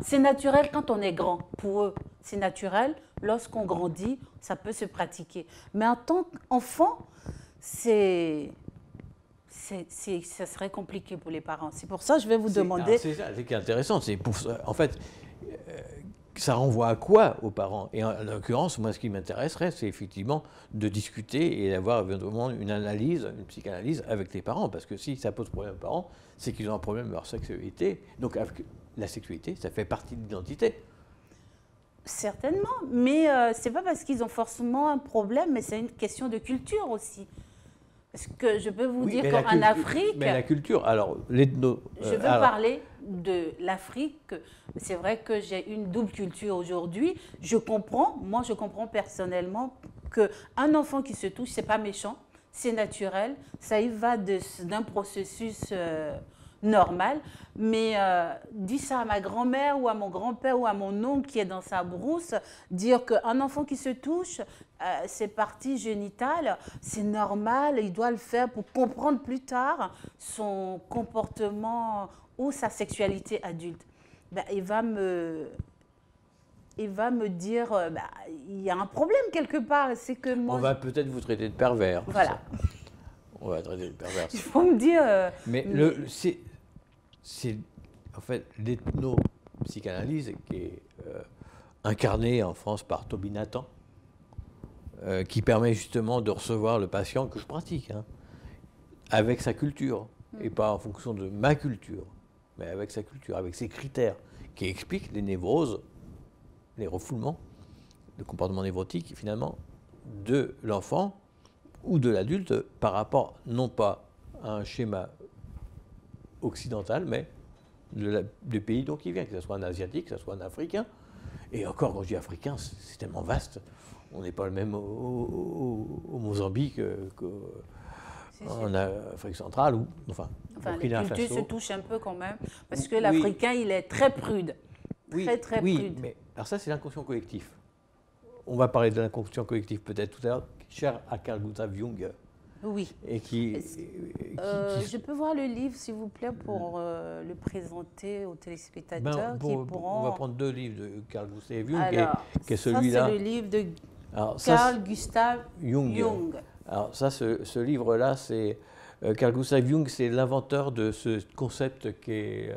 c'est naturel quand on est grand? Pour eux, c'est naturel. Lorsqu'on grandit, ça peut se pratiquer. Mais en tant qu'enfant, ça serait compliqué pour les parents. C'est pour ça que je vais vous demander... C'est ça, c'est qui est intéressant. En fait, ça renvoie à quoi aux parents? Et en l'occurrence, moi, ce qui m'intéresserait, c'est effectivement de discuter et d'avoir éventuellement une analyse, une psychanalyse avec les parents. Parce que si ça pose problème aux parents, c'est qu'ils ont un problème avec leur sexualité. Donc, avec la sexualité, ça fait partie de l'identité. Certainement, mais ce n'est pas parce qu'ils ont forcément un problème, mais c'est une question de culture aussi. Parce que je peux vous dire qu'en Afrique... Mais la culture, alors, l'ethno... Je veux parler de l'Afrique. C'est vrai que j'ai une double culture aujourd'hui. Je comprends personnellement qu'un enfant qui se touche, ce n'est pas méchant, c'est naturel. Ça y va d'un processus normal. Mais dire ça à ma grand-mère ou à mon grand-père ou à mon oncle qui est dans sa brousse, dire qu'un enfant qui se touche, ses parties génitales, c'est normal, il doit le faire pour comprendre plus tard son comportement ou sa sexualité adulte. Ben, il va me dire, il y a un problème quelque part. C'est que moi, on va peut-être vous traiter de pervers. Voilà. On va traiter de pervers. Il faut me dire... c'est en fait l'ethno-psychanalyse qui est incarnée en France par Toby Nathan, qui permet justement de recevoir le patient que je pratique, hein, avec sa culture, et pas en fonction de ma culture, mais avec sa culture, avec ses critères, qui explique les névroses, les refoulements, le comportement névrotique, finalement, de l'enfant ou de l'adulte par rapport, non pas à un schéma occidental, mais du pays dont il vient, que ce soit un Asiatique, que ce soit un Africain. Et encore, quand je dis africain, c'est tellement vaste. On n'est pas le même au Mozambique qu'en Afrique centrale, ou enfin Burkina Faso. Les cultures se touchent un peu quand même, parce que l'Africain, il est très prude. Très prude. Mais alors ça, c'est l'inconscient collectif. On va parler de l'inconscient collectif peut-être tout à l'heure, cher à Carl Gustav Jung. Oui. Et je peux voir le livre, s'il vous plaît, pour le présenter aux téléspectateurs On va prendre 2 livres de Carl Gustav Jung, qui est celui-là. C'est le livre de Carl Gustav Jung. Alors ça, ce livre-là, c'est Carl Gustav Jung, c'est l'inventeur de ce concept qui est,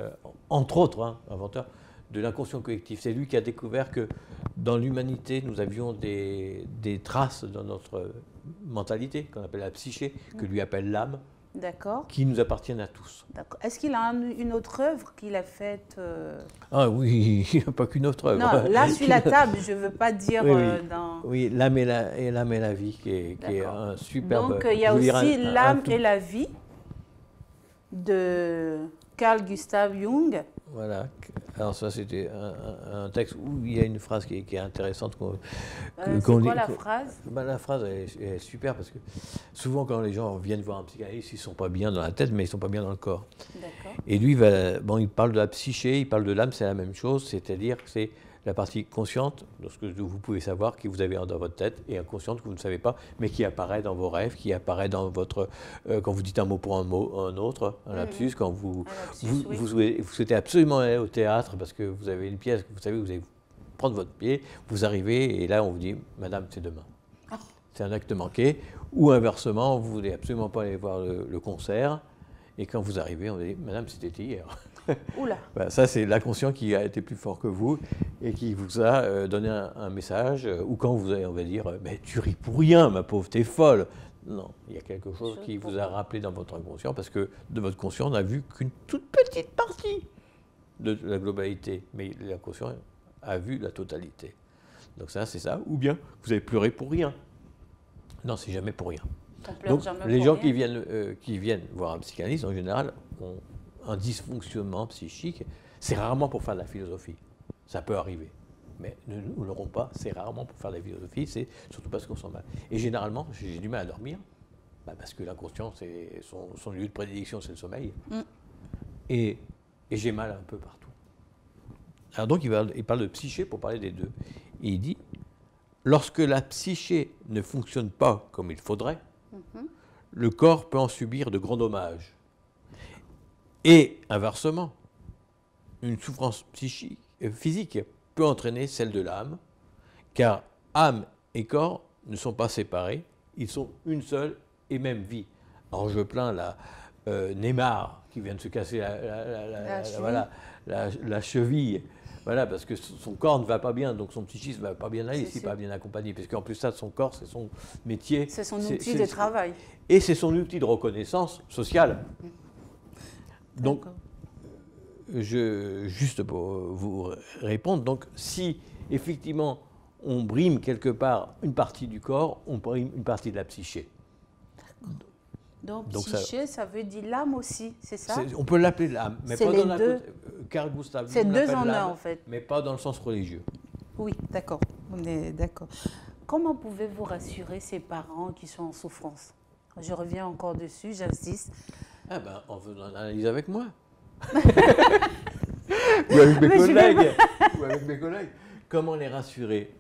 entre autres, inventeur de l'inconscient collectif. C'est lui qui a découvert que dans l'humanité, nous avions des traces dans notre mentalité, qu'on appelle la psyché, que lui appelle l'âme, qui nous appartiennent à tous. D'accord. Est-ce qu'il a une autre œuvre qu'il a faite Ah oui, il n'y a pas qu'une autre œuvre. Non, là, sur la table, je ne veux pas dire dans... Oui, L'âme et la vie, qui est un superbe... Donc, il y a aussi L'âme et la vie de Carl Gustav Jung. Voilà. Alors ça, c'était un texte où il y a une phrase qui est intéressante. C'est quoi la phrase? La phrase est super parce que souvent quand les gens viennent voir un psychanalyste, ils ne sont pas bien dans la tête, mais ils ne sont pas bien dans le corps. Et lui, il parle de la psyché, il parle de l'âme, c'est la même chose, c'est-à-dire que c'est la partie consciente, de ce que vous pouvez savoir, que vous avez dans votre tête, et inconsciente que vous ne savez pas, mais qui apparaît dans vos rêves, qui apparaît dans votre... quand vous dites un mot pour un autre, un lapsus, quand vous souhaitez absolument aller au théâtre parce que vous avez une pièce, vous savez que vous allez prendre votre pied, vous arrivez, et là on vous dit « Madame, c'est demain ». C'est un acte manqué. Ou inversement, vous ne voulez absolument pas aller voir le concert, et quand vous arrivez, on vous dit « Madame, c'était hier ». Oula. Ben, ça, c'est l'inconscient qui a été plus fort que vous et qui vous a donné un message. Ou quand vous allez, on va dire, mais tu ris pour rien, ma pauvre, t'es folle. Non, il y a quelque chose qui vous a rappelé dans votre inconscient parce que de votre conscient, on n'a vu qu'une toute petite partie de la globalité. Mais l'inconscient a vu la totalité. Donc ça, c'est ça. Ou bien, vous avez pleuré pour rien. Non, c'est jamais pour rien. Donc, les gens qui viennent voir un psychanalyste, en général, ont un dysfonctionnement psychique, c'est rarement pour faire de la philosophie. Ça peut arriver. Mais ne l'auront pas, c'est rarement pour faire de la philosophie, c'est surtout parce qu'on sent mal. Et généralement, j'ai du mal à dormir, parce que l'inconscient, c'est son lieu de prédilection, c'est le sommeil. Et j'ai mal un peu partout. Alors donc, il parle de psyché pour parler des deux. Et il dit, lorsque la psyché ne fonctionne pas comme il faudrait, le corps peut en subir de grands dommages. Et inversement, une souffrance physique peut entraîner celle de l'âme, car âme et corps ne sont pas séparés, ils sont une seule et même vie. Alors je plains Neymar qui vient de se casser la cheville, voilà, parce que son corps ne va pas bien, donc son psychisme ne va pas bien aller s'il n'est pas bien accompagné, parce qu'en plus ça, son corps, c'est son métier. C'est son outil de travail. Et c'est son outil de reconnaissance sociale. Donc, juste pour vous répondre, donc si effectivement on brime quelque part une partie du corps, on brime une partie de la psyché. Donc psyché, ça veut dire l'âme aussi, c'est ça? On peut l'appeler l'âme, mais pas dans Carl Gustav Jung. C'est deux en un en fait. Mais pas dans le sens religieux. Oui, d'accord, on est d'accord. Comment pouvez-vous rassurer ces parents qui sont en souffrance? Je reviens encore dessus, j'insiste. Ah ben, en faisant l'analyse avec moi. ou avec mes collègues. Comment les rassurer?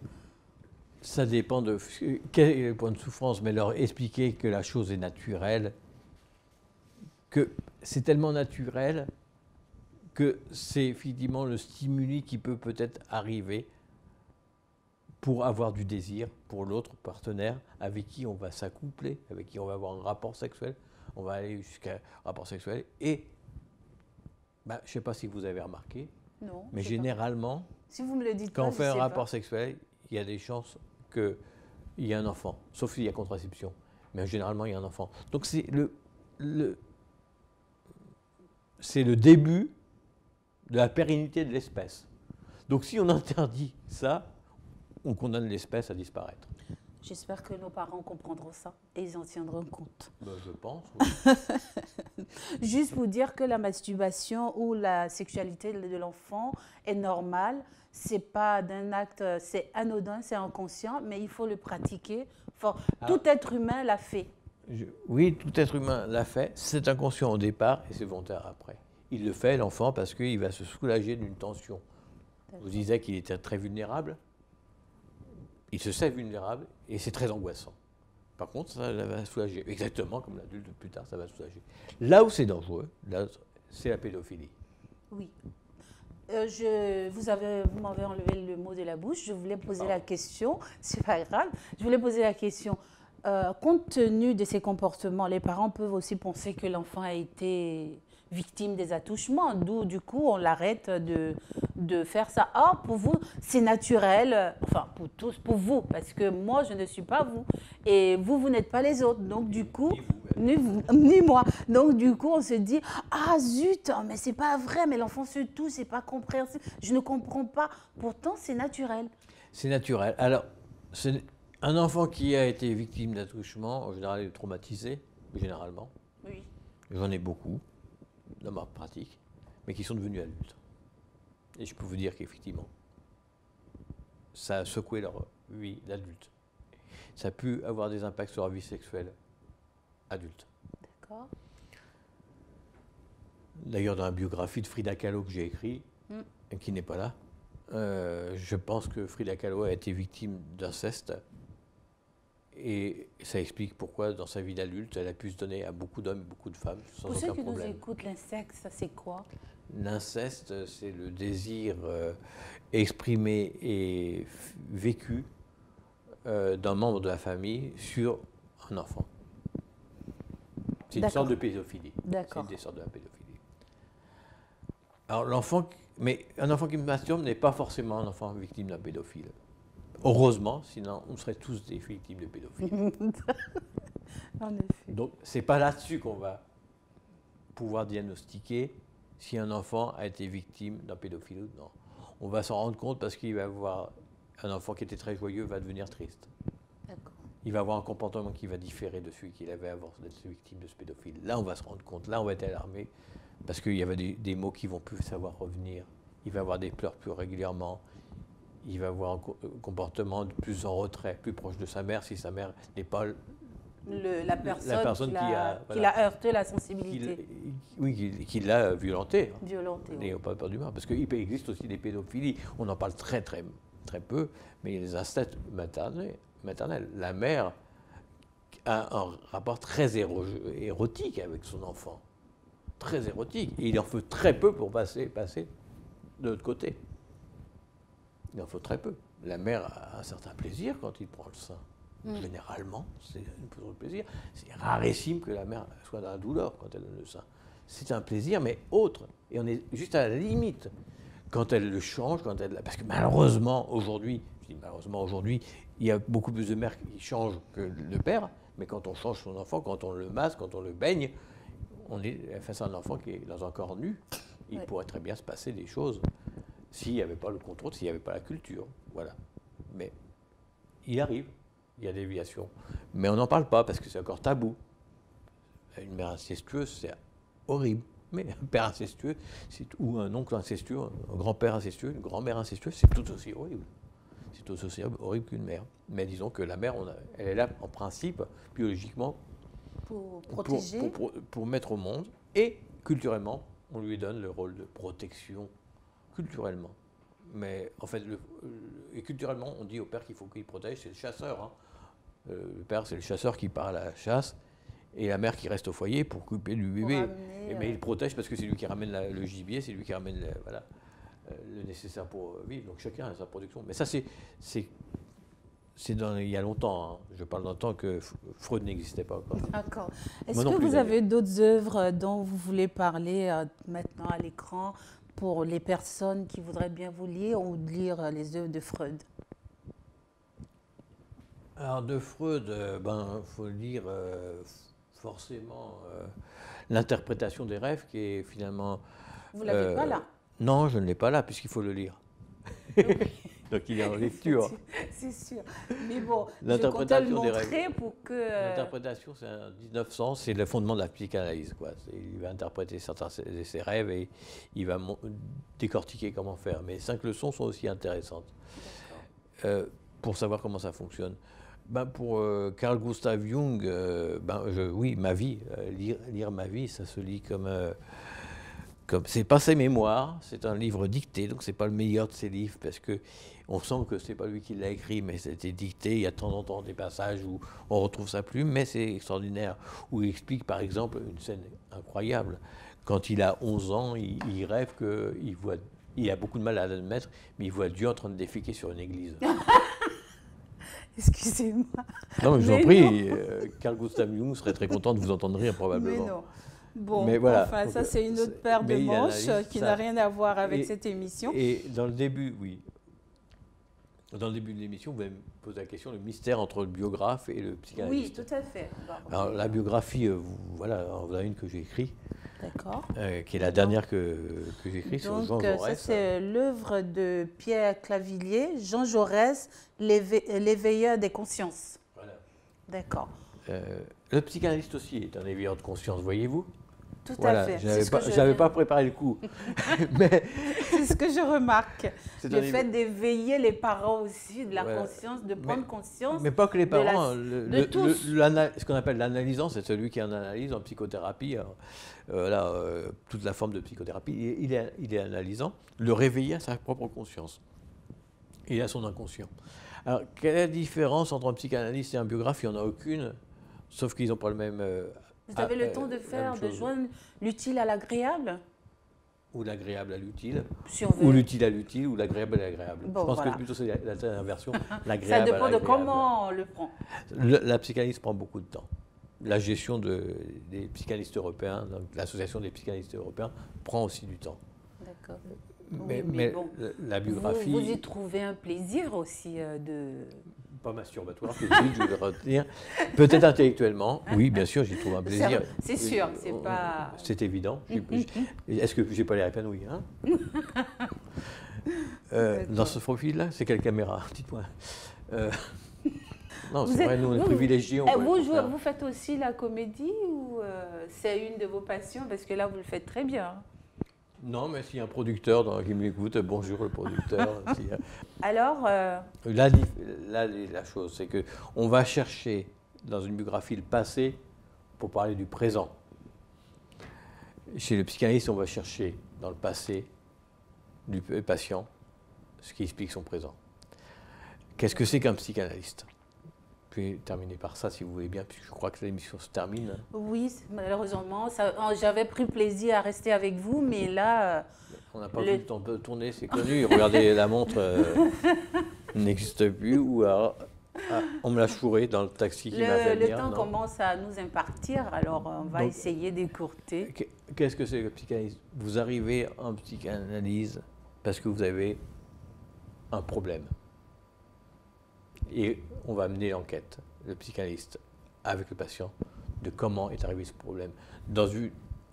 Ça dépend de quel est le point de souffrance, mais leur expliquer que la chose est naturelle, que c'est tellement naturel que c'est effectivement le stimuli qui peut peut-être arriver pour avoir du désir pour l'autre partenaire avec qui on va s'accoupler, avec qui on va avoir un rapport sexuel. On va aller jusqu'à un rapport sexuel. Et, je ne sais pas si vous avez remarqué, mais généralement, si vous me le dites quand on fait un rapport sexuel, il y a des chances qu'il y ait un enfant, sauf s'il y a contraception. Mais généralement, il y a un enfant. Donc c'est le début de la pérennité de l'espèce. Donc si on interdit ça, on condamne l'espèce à disparaître. J'espère que nos parents comprendront ça et ils en tiendront compte. Ben, je pense. Oui. Juste pour dire que la masturbation ou la sexualité de l'enfant est normale. C'est pas d'un acte, c'est anodin, c'est inconscient, mais il faut le pratiquer. Tout être humain l'a fait. Oui, tout être humain l'a fait. C'est inconscient au départ et c'est volontaire après. Il le fait, l'enfant, parce qu'il va se soulager d'une tension. Je vous disais qu'il était très vulnérable. Il se sait vulnérable et c'est très angoissant. Par contre, ça va soulager. Exactement comme l'adulte plus tard, ça va soulager. Là où c'est dangereux, c'est la pédophilie. Oui. Vous m'avez enlevé le mot de la bouche. Je voulais poser la question. C'est pas grave. Je voulais poser la question. Compte tenu de ces comportements, les parents peuvent aussi penser que l'enfant a été victime des attouchements, d'où du coup on l'arrête de faire ça. Ah, pour vous, c'est naturel, enfin pour tous, pour vous, parce que moi je ne suis pas vous, et vous n'êtes pas les autres, donc du coup, ni moi. Donc du coup on se dit, ah zut, mais c'est pas vrai, mais l'enfant se touche, c'est pas compréhensible, je ne comprends pas, pourtant c'est naturel. C'est naturel. Alors, un enfant qui a été victime d'attouchement, en général, il est traumatisé, généralement. Oui. J'en ai beaucoup dans ma pratique, mais qui sont devenus adultes. Et je peux vous dire qu'effectivement, ça a secoué leur vie d'adulte. Ça a pu avoir des impacts sur leur vie sexuelle adulte. D'accord. D'ailleurs, dans la biographie de Frida Kahlo que j'ai écrite, qui n'est pas là, je pense que Frida Kahlo a été victime d'inceste. Et ça explique pourquoi, dans sa vie d'adulte, elle a pu se donner à beaucoup d'hommes, beaucoup de femmes, sans aucun problème. Pour ceux qui nous écoutent, l'inceste, ça c'est quoi? L'inceste, c'est le désir exprimé et vécu d'un membre de la famille sur un enfant. C'est une sorte de pédophilie. D'accord. C'est une sorte de la pédophilie. Alors mais un enfant qui masturbe n'est pas forcément un enfant victime d'un pédophile. Heureusement, sinon on serait tous des victimes de pédophilie. En effet. Donc, ce n'est pas là-dessus qu'on va pouvoir diagnostiquer si un enfant a été victime d'un pédophile ou non. On va s'en rendre compte parce qu'il va avoir un enfant qui était très joyeux va devenir triste. D'accord. Il va avoir un comportement qui va différer de celui qu'il avait avant d'être victime de ce pédophile. Là, on va se rendre compte. Là, on va être alarmé parce qu'il y avait des mots qui vont plus savoir revenir. Il va avoir des pleurs plus régulièrement. Il va avoir un comportement de plus en retrait, plus proche de sa mère, si sa mère n'est pas la personne qui l'a heurté la sensibilité. Qui l'a violenté. Violenté. N'ayons pas peur du mal. Parce qu'il existe aussi des pédophilies. On en parle très, très, très peu, mais il y a des incestes maternels. La mère a un rapport très érotique avec son enfant. Très érotique. Et il en faut très peu pour passer de l'autre côté. Il en faut très peu. La mère a un certain plaisir quand il prend le sein. Généralement, c'est un peu de plaisir. C'est rarissime que la mère soit dans la douleur quand elle donne le sein. C'est un plaisir, mais autre. Et on est juste à la limite. Quand elle le change, parce que malheureusement, aujourd'hui, il y a beaucoup plus de mères qui changent que le père, mais quand on change son enfant, quand on le masse, quand on le baigne, on est face à un enfant qui est dans un corps nu. Il pourrait très bien se passer des choses s'il n'y avait pas le contrôle, s'il n'y avait pas la culture. Voilà. Mais il arrive, il y a des déviations. Mais on n'en parle pas parce que c'est encore tabou. Une mère incestueuse, c'est horrible. Mais un père incestueux, ou un oncle incestueux, un grand-père incestueux, une grand-mère incestueuse, c'est tout aussi horrible. C'est tout aussi horrible qu'une mère. Mais disons que la mère, elle est là en principe, biologiquement, pour protéger, pour mettre au monde. Et culturellement, on lui donne le rôle de protection. Culturellement. Mais en fait, et culturellement, on dit au père qu'il faut qu'il protège, c'est le chasseur. Hein. Le père, c'est le chasseur qui part à la chasse, et la mère qui reste au foyer pour couper du bébé. Mais il protège parce que c'est lui qui ramène le gibier, c'est lui qui ramène le nécessaire pour vivre. Donc chacun a sa protection. Mais ça, c'est il y a longtemps. Hein. Je parle d'un temps que Freud n'existait pas encore. D'accord. Est-ce que vous avez d'autres œuvres dont vous voulez parler maintenant à l'écran pour les personnes qui voudraient bien vous lire ou lire les œuvres de Freud? Alors de Freud, faut lire forcément l'interprétation des rêves qui est finalement... Vous ne l'avez pas là? Non, je ne l'ai pas là, puisqu'il faut le lire. Donc il est en lecture. C'est sûr. Mais bon, je comptais le L'interprétation des montrer règles. pour que... L'interprétation, c'est en 1900, c'est le fondement de la psychanalyse, quoi. Il va interpréter certains de ses rêves et il va décortiquer comment faire. Mais 5 leçons sont aussi intéressantes pour savoir comment ça fonctionne. Ben, pour Carl Gustav Jung, oui, ma vie, lire ma vie, ça se lit comme c'est pas ses mémoires, c'est un livre dicté, donc c'est pas le meilleur de ses livres parce que on sent que c'est pas lui qui l'a écrit, mais c'était dicté. Il y a de temps en temps des passages où on retrouve sa plume, mais c'est extraordinaire. Où il explique par exemple une scène incroyable. Quand il a 11 ans, il rêve qu'il voit, il a beaucoup de mal à l'admettre, mais il voit Dieu en train de déféquer sur une église. Excusez-moi. Non, mais je vous en prie, Carl Gustav Jung serait très content de vous entendre rire probablement. Mais non. Bon, mais voilà. enfin, donc, ça c'est une autre paire de manches qui n'a rien à voir avec cette émission. Et dans le début, oui. Dans le début de l'émission, vous allez me poser la question, le mystère entre le biographe et le psychanalyste. Oui, tout à fait. Bon. Alors, la biographie, voilà, vous avez une que j'ai écrite. D'accord. Qui est la dernière que j'ai écrite sur Jean Jaurès. Ça, c'est l'œuvre de Pierre Clavillier, Jean Jaurès, l'éveilleur des consciences. Voilà. D'accord. Le psychanalyste aussi est un éveilleur de conscience, voyez-vous? Tout voilà, à fait. Je n'avais pas préparé le coup. Mais c'est ce que je remarque. Le fait d'éveiller les parents aussi de la voilà. conscience, de prendre conscience. Mais pas que les parents. Ce qu'on appelle l'analysant, c'est celui qui en analyse en psychothérapie. Toute la forme de psychothérapie, il est analysant. Le réveiller à sa propre conscience et à son inconscient. Alors, quelle est la différence entre un psychanalyste et un biographe? Il n'y en a aucune, sauf qu'ils n'ont pas le même... Vous avez le temps de joindre l'utile à l'agréable? Ou l'agréable à l'utile, si ou l'utile à l'utile, ou l'agréable à l'agréable. Bon, je pense voilà. que plutôt c'est la dernière version, l'agréable. Ça dépend de comment on le prend. La psychanalyse prend beaucoup de temps. La gestion des psychanalystes européens, donc l'association des psychanalystes européens, prend aussi du temps. D'accord. Mais bon, la biographie... Vous y trouvez un plaisir aussi de... Pas masturbatoire, tout de suite, je vais le retenir. Peut-être intellectuellement, oui, bien sûr, j'y trouve un plaisir. C'est sûr, c'est pas... C'est évident. Est-ce que j'ai pas l'air épanoui, hein? Dans ce profil-là, c'est quelle caméra? Dites-moi. Non, c'est vrai, nous, on est privilégiés. Vous faites aussi la comédie ou c'est une de vos passions? Parce que là, vous le faites très bien. Non, mais s'il y a un producteur qui m'écoute, bonjour le producteur. Alors Là, la chose, c'est qu'on va chercher dans une biographie le passé pour parler du présent. Chez le psychanalyste, on va chercher dans le passé du patient ce qui explique son présent. Qu'est-ce que c'est qu'un psychanalyste? Je vais terminer par ça, si vous voulez bien, puisque je crois que l'émission se termine. Oui, malheureusement. J'avais pris plaisir à rester avec vous, mais là... On n'a pas vu le temps de tourner, c'est connu. Regardez, la montre n'existe plus. Ou on me l'a chouré dans le taxi qui m'a fait venir. Le temps commence à nous impartir, alors on va essayer d'écourter. Qu'est-ce que c'est le psychanalyse? Vous arrivez en psychanalyse parce que vous avez un problème. Et on va mener l'enquête, le psychanalyste, avec le patient, de comment est arrivé ce problème. Dans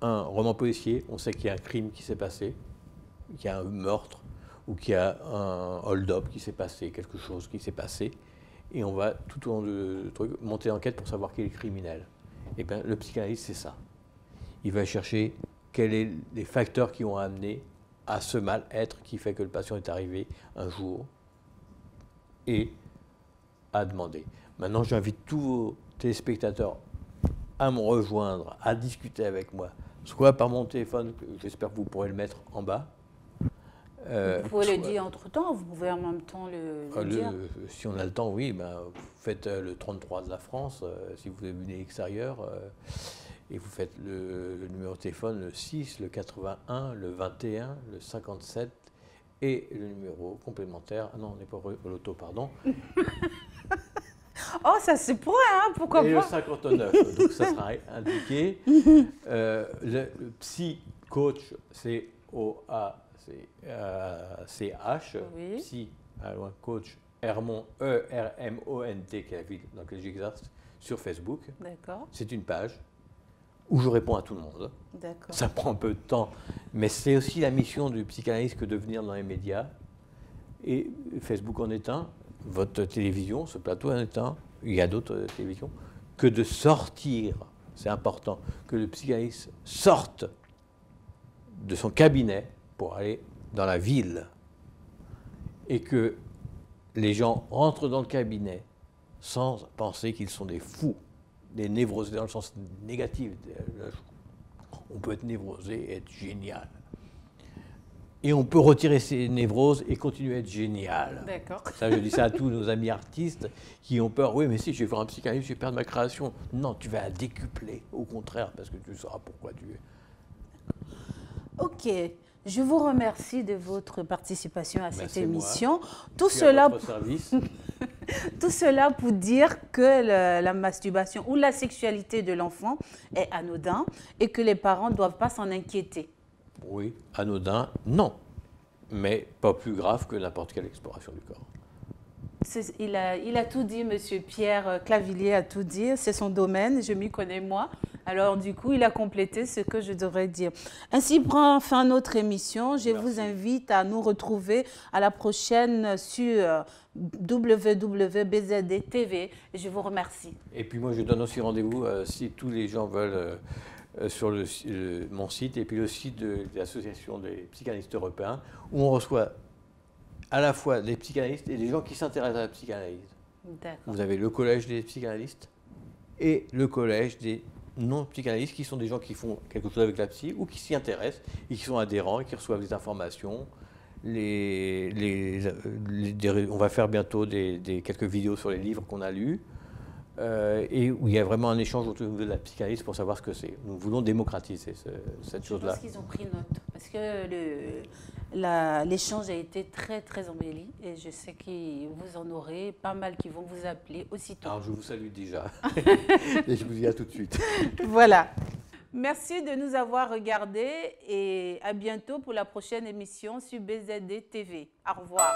un roman policier, on sait qu'il y a un crime qui s'est passé, qu'il y a un meurtre, ou qu'il y a un hold-up qui s'est passé, quelque chose qui s'est passé, et on va, tout au long du truc, monter l'enquête pour savoir qui est le criminel. Et bien, le psychanalyste, c'est ça. Il va chercher quels sont les facteurs qui ont amené à ce mal-être qui fait que le patient est arrivé un jour, et à demander. Maintenant, j'invite tous vos téléspectateurs à me rejoindre, à discuter avec moi, soit par mon téléphone, j'espère que vous pourrez le mettre en bas. Vous pouvez le dire entre-temps, vous pouvez en même temps le dire. Si on a le temps, oui, vous faites le 33 de la France, si vous venez extérieur, et vous faites le numéro de téléphone, le 6, le 81, le 21, le 57, et le numéro complémentaire, non, on n'est pas au loto, pardon. Oh, ça c'est pour hein, pourquoi pas. Et le 59, donc ça sera indiqué. Le psy coach, c'est O-A-C-H, oui. Psy, coach, Hermont, E-R-M-O-N-T, qui est la ville dans laquelle j'exerce, sur Facebook. D'accord. C'est une page. où je réponds à tout le monde. D'accord. Ça prend un peu de temps, mais c'est aussi la mission du psychanalyste que de venir dans les médias. Et Facebook en est un, votre télévision, ce plateau en est un, il y a d'autres télévisions, que de sortir, c'est important, que le psychanalyste sorte de son cabinet pour aller dans la ville et que les gens rentrent dans le cabinet sans penser qu'ils sont des fous, des névrosés dans le sens négatif. On peut être névrosé et être génial. Et on peut retirer ces névroses et continuer à être génial. D'accord. Ça, je dis ça à tous nos amis artistes qui ont peur. Oui, mais si, je vais voir un psychanalyste, je vais perdre ma création. Non, tu vas la décupler, au contraire, parce que tu sauras pourquoi tu es. Ok. Je vous remercie de votre participation à cette émission. Tout cela pour dire que la masturbation ou la sexualité de l'enfant est anodin et que les parents ne doivent pas s'en inquiéter. Oui, anodin, non, mais pas plus grave que n'importe quelle exploration du corps. Il a tout dit, Monsieur Pierre Clavillier a tout dit, c'est son domaine, je m'y connais moi. Alors du coup, il a complété ce que je devrais dire. Ainsi prend fin notre émission. Je vous invite à nous retrouver à la prochaine sur www.bzd TV. Je vous remercie. Et puis moi, je donne aussi rendez-vous si tous les gens veulent sur mon site et puis le site de l'Association des psychanalystes européens où on reçoit à la fois des psychanalystes et des gens qui s'intéressent à la psychanalyse. Vous avez le collège des psychanalystes et le collège des non-psychanalystes qui sont des gens qui font quelque chose avec la psy ou qui s'y intéressent et qui sont adhérents et qui reçoivent des informations. On va faire bientôt quelques vidéos sur les livres qu'on a lus. Et où il y a vraiment un échange autour de la psychanalyse pour savoir ce que c'est. Nous voulons démocratiser cette chose-là. Je pense qu'ils ont pris note, parce que l'échange a été très, très embelli, et je sais que vous en aurez pas mal qui vont vous appeler aussitôt. Alors, je vous salue déjà, et je vous dis à tout de suite. Voilà. Merci de nous avoir regardés, et à bientôt pour la prochaine émission sur BZD TV. Au revoir.